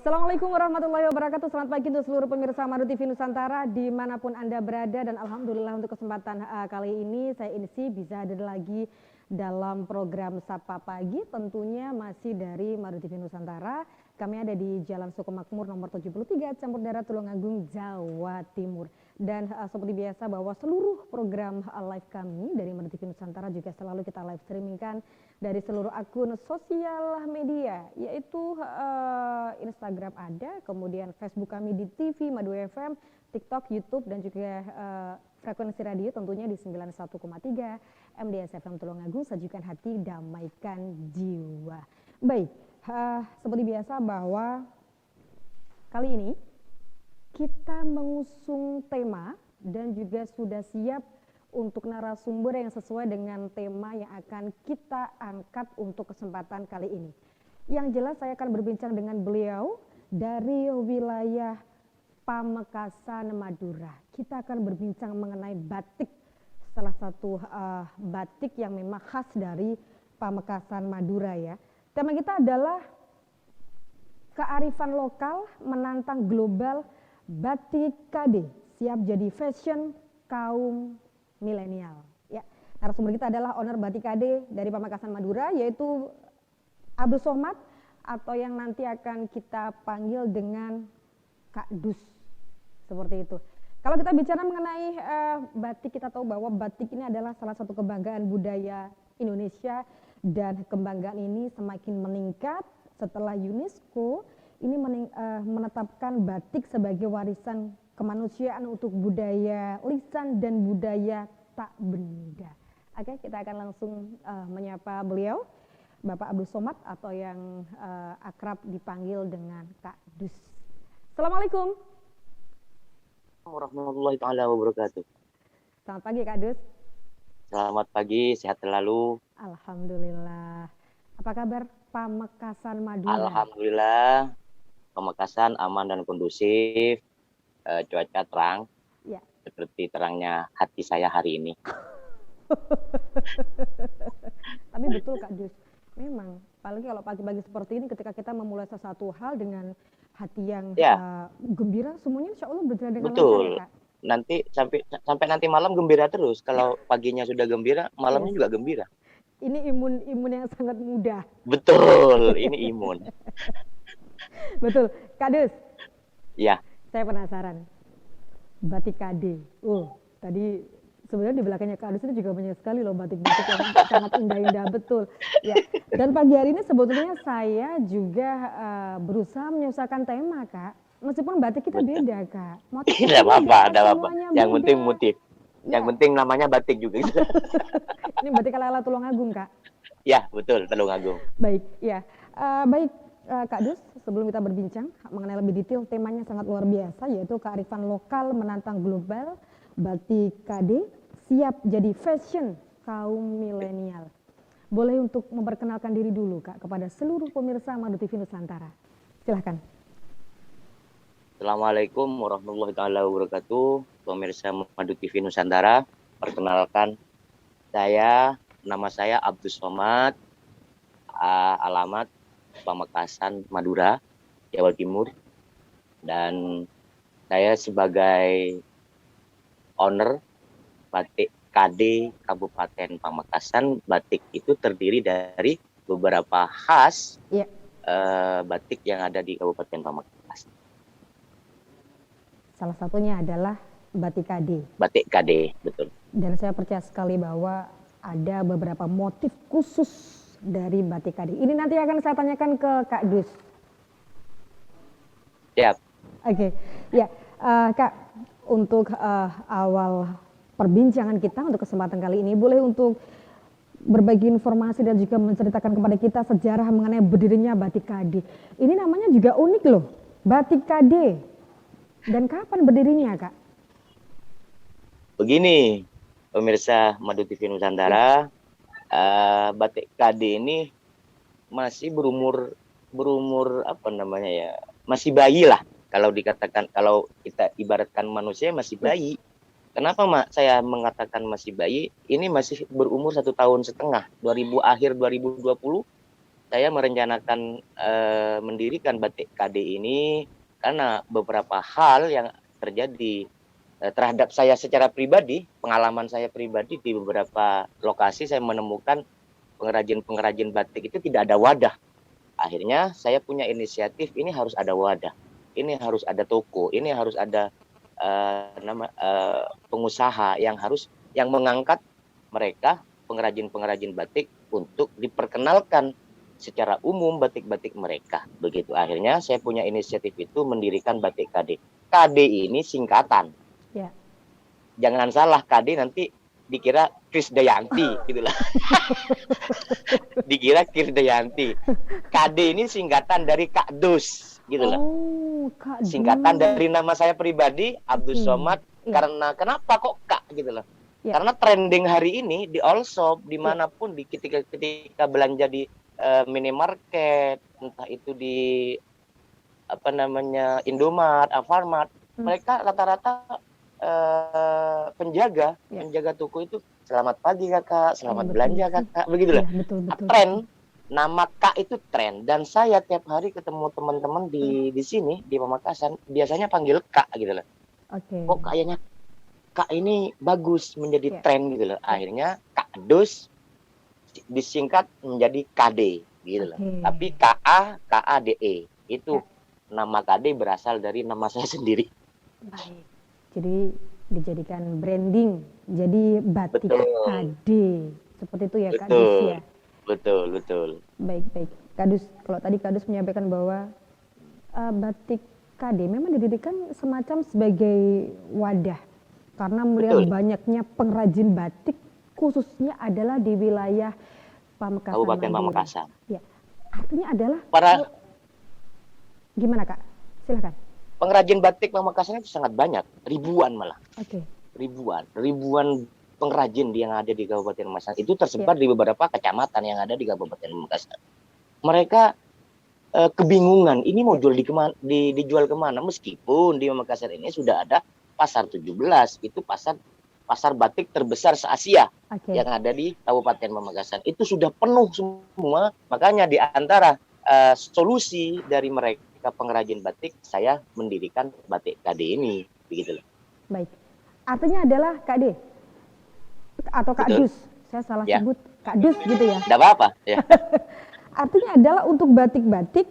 Assalamualaikum warahmatullahi wabarakatuh. Selamat pagi untuk seluruh pemirsa Madu TV Nusantara dimanapun Anda berada, dan alhamdulillah untuk kesempatan kali ini saya Insi bisa hadir lagi dalam program Sapa Pagi, tentunya masih dari Madu TV Nusantara. Kami ada di Jalan Sukomakmur nomor 73 Campur Darat Tulungagung, Jawa Timur. Dan seperti biasa bahwa seluruh program live kami dari Madu TV Nusantara juga selalu kita live streamingkan dari seluruh akun sosial media, yaitu Instagram ada, kemudian Facebook kami di TV Madu FM, TikTok, YouTube, dan juga frekuensi radio tentunya di 91,3 MDS FM Tulungagung. Sajukan hati, damaikan jiwa. Baik, seperti biasa bahwa kali ini kita mengusung tema dan juga sudah siap untuk narasumber yang sesuai dengan tema yang akan kita angkat untuk kesempatan kali ini. Yang jelas saya akan berbincang dengan beliau dari wilayah Pamekasan, Madura. Kita akan berbincang mengenai batik, salah satu batik yang memang khas dari Pamekasan, Madura ya. Tema kita adalah kearifan lokal menantang global, batik KD siap jadi fashion kaum milenial. Ya, narasumber kita adalah owner Batik KD dari Pamekasan, Madura, yaitu Abdul Somad atau yang nanti akan kita panggil dengan Kak Dus, seperti itu. Kalau kita bicara mengenai batik, kita tahu bahwa batik ini adalah salah satu kebanggaan budaya Indonesia, dan kebanggaan ini semakin meningkat setelah UNESCO ini menetapkan batik sebagai warisan kemanusiaan untuk budaya lisan dan budaya tak benda. Oke, kita akan langsung menyapa beliau, Bapak Abdul Somad atau yang akrab dipanggil dengan Kak Dus. Assalamualaikum Warahmatullahi taala wabarakatuh. Selamat pagi Kak Dus. Selamat pagi, sehat selalu. Alhamdulillah. Apa kabar Pamekasan, Madura? Alhamdulillah, Pamekasan aman dan kondusif. Cuaca terang, ya, seperti terangnya hati saya hari ini. Tapi betul Kak Dus, memang apalagi kalau pagi-pagi seperti ini ketika kita memulai sesuatu hal dengan hati yang gembira, semuanya insya Allah berjalan dengan lancar ya Kak. Nanti sampai nanti malam gembira terus. Kalau paginya sudah gembira, malamnya juga gembira. Ini imun yang sangat mudah. Betul, ini imun. Betul, Kak Dus. Ya. Saya penasaran, batik KD. Tadi sebenarnya di belakangnya Kak Dus itu juga banyak sekali loh batik-batik yang sangat indah-indah, betul. Ya. Dan pagi hari ini sebetulnya saya juga berusaha menyusakan tema Kak. Meskipun batik kita beda Kak. Tidak apa-apa, ada apa. Yang penting motif. Ya. Yang penting namanya batik juga. Ini batik ala-ala Tulungagung Kak. Ya betul, Tulungagung. Baik, ya. Baik. Kak Dus, sebelum kita berbincang mengenai lebih detail, temanya sangat luar biasa, yaitu kearifan lokal menantang global, batik KD siap jadi fashion kaum milenial. Boleh untuk memperkenalkan diri dulu Kak kepada seluruh pemirsa Madu TV Nusantara. Silahkan. Assalamualaikum warahmatullahi wabarakatuh, pemirsa Madu TV Nusantara. Perkenalkan, nama saya Abdul Somad, alamat Pamekasan, Madura, Jawa Timur, dan saya sebagai owner Batik KD Kabupaten Pamekasan. Batik itu terdiri dari beberapa khas batik yang ada di Kabupaten Pamekasan. Salah satunya adalah batik KD. Batik KD, betul. Dan saya percaya sekali bahwa ada beberapa motif khusus dari batik KD. Ini nanti akan saya tanyakan ke Kak Dus. Siap. Oke, ya Kak, untuk awal perbincangan kita untuk kesempatan kali ini, boleh untuk berbagi informasi dan juga menceritakan kepada kita sejarah mengenai berdirinya batik KD. Ini namanya juga unik loh, batik KD. Dan kapan berdirinya Kak? Begini, pemirsa Madu TV Nusantara. Batik KD ini masih berumur masih bayi lah, kalau dikatakan, kalau kita ibaratkan manusia masih bayi. Kenapa saya mengatakan masih bayi? Ini masih berumur 1 tahun setengah, 2020 saya merencanakan mendirikan batik KD ini karena beberapa hal yang terjadi terhadap saya secara pribadi, pengalaman saya pribadi di beberapa lokasi saya menemukan pengrajin-pengrajin batik itu tidak ada wadah. Akhirnya saya punya inisiatif, ini harus ada wadah, ini harus ada toko, ini harus ada pengusaha yang mengangkat mereka pengrajin-pengrajin batik untuk diperkenalkan secara umum batik-batik mereka. Begitu akhirnya saya punya inisiatif itu mendirikan batik KD. KD ini singkatan. Ya. Jangan salah, KD nanti dikira Krisdayanti gitu lah. Dikira Krisdayanti. KD ini singkatan dari Kak Dus gitu lah. Singkatan dari nama saya pribadi Abdul Somad. Karena kenapa kok Kak gitu loh. Ya. Karena trending hari ini di all shop dimanapun di ketika belanja di minimarket, entah itu di Indomart, Alfamart, mereka rata-rata penjaga toko itu selamat pagi kakak, selamat belanja kakak, begitulah. Betul. Tren nama Kak itu tren, dan saya tiap hari ketemu teman-teman di sini di Pamekasan biasanya panggil Kak gitu loh. Kok kayaknya Kak ini bagus menjadi tren gitu loh. Akhirnya Kak Dus disingkat menjadi KD gitu loh. Tapi KADE itu nama KD berasal dari nama saya sendiri. Baik. Jadi dijadikan branding, jadi batik KD. Seperti itu ya Kak Dus ya? Betul. Baik. Kak Dus, kalau tadi Kak Dus menyampaikan bahwa batik KD memang didirikan semacam sebagai wadah. Karena melihat banyaknya pengrajin batik, khususnya adalah di wilayah Pamekasan. Kabupaten Pamekasan. Ya. Artinya adalah gimana Kak? Silakan. Pengrajin batik Pamekasan itu sangat banyak, ribuan malah. Ribuan pengrajin yang ada di Kabupaten Pamekasan itu tersebar di beberapa kecamatan yang ada di Kabupaten Pamekasan. Mereka kebingungan, ini mau dijual kemana? Meskipun di Pamekasan ini sudah ada Pasar 17, itu pasar batik terbesar se-Asia yang ada di Kabupaten Pamekasan. Itu sudah penuh semua, makanya di antara solusi dari mereka pengrajin batik, saya mendirikan batik KD ini, begitu loh. Baik, artinya adalah Kak D atau Kak Dus, saya salah sebut Kak Dus gitu ya? Tidak apa-apa. Ya. Artinya adalah untuk batik-batik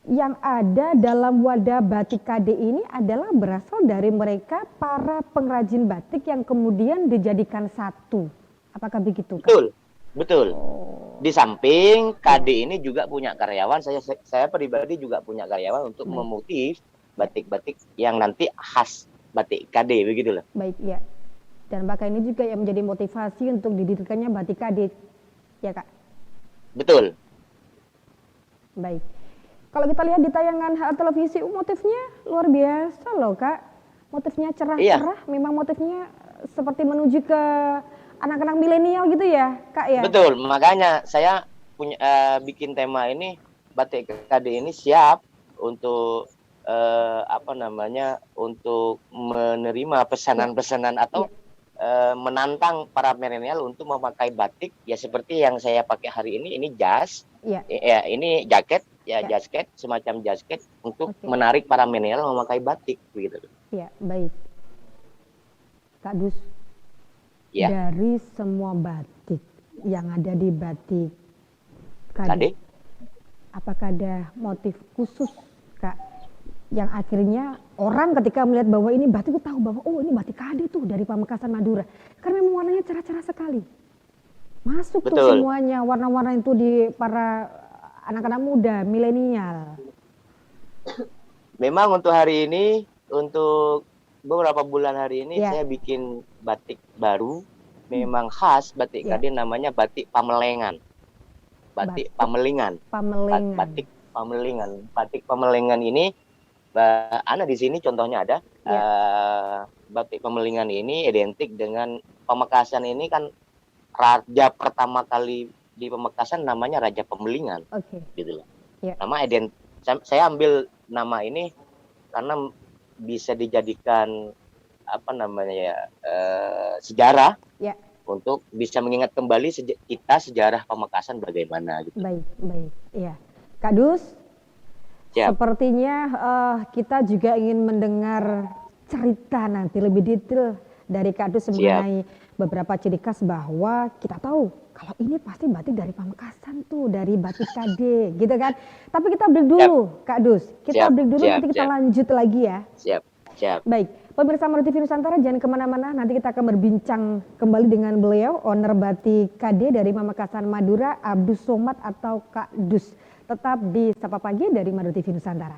yang ada dalam wadah batik KD ini adalah berasal dari mereka para pengrajin batik yang kemudian dijadikan satu. Apakah begitu Kak? Betul. Di samping KD ini juga punya karyawan, saya pribadi juga punya karyawan untuk memotif batik-batik yang nanti khas batik KD, begitu loh. Baik, ya. Dan maka ini juga yang menjadi motivasi untuk didirikannya batik KD, ya Kak? Betul. Baik. Kalau kita lihat di tayangan televisi, motifnya luar biasa loh Kak. Motifnya cerah-cerah, memang motifnya seperti menuju ke anak-anak milenial gitu ya Kak ya? Betul, makanya saya punya bikin tema ini, batik KD ini siap untuk untuk menerima pesanan-pesanan atau menantang para milenial untuk memakai batik ya seperti yang saya pakai hari ini jas, ini jaket, jasket, semacam jasket untuk menarik para milenial memakai batik begitu. Ya, baik. Kak Dus, dari semua batik yang ada di batik KD, apakah ada motif khusus Kak yang akhirnya orang ketika melihat bahwa ini batik itu tahu bahwa oh ini batik KD tuh dari Pamekasan Madura, karena memang warnanya cerah-cerah sekali, masuk tuh semuanya warna-warna itu di para anak-anak muda milenial. Memang untuk hari ini, untuk beberapa bulan hari ini saya bikin batik baru, memang khas batik KD, namanya batik Pamelengan. Batik Pamelingan. Batik Pamelingan. Batik Pamelingan ini di sini contohnya ada batik Pamelingan ini identik dengan Pamekasan ini kan raja pertama kali di Pamekasan namanya Raja Pamelingan. Gitu loh. Nama saya ambil nama ini karena bisa dijadikan sejarah untuk bisa mengingat kembali kita sejarah Pamekasan bagaimana gitu. Baik, baik. Iya. Kak Dus, Siap. sepertinya kita juga ingin mendengar cerita nanti lebih detail dari Kak Dus mengenai beberapa ciri khas bahwa kita tahu kalau ini pasti batik dari Pamekasan tuh, dari batik KD gitu kan. Tapi kita break dulu, Kak Dus. Kita break dulu, nanti kita lanjut lagi ya. Siap, siap. Baik, pemirsa Maru TV Nusantara jangan kemana-mana, nanti kita akan berbincang kembali dengan beliau, owner batik KD dari Pamekasan Madura, Abdus Somad atau Kak Dus. Tetap di Sapa Pagi dari Maru TV Nusantara.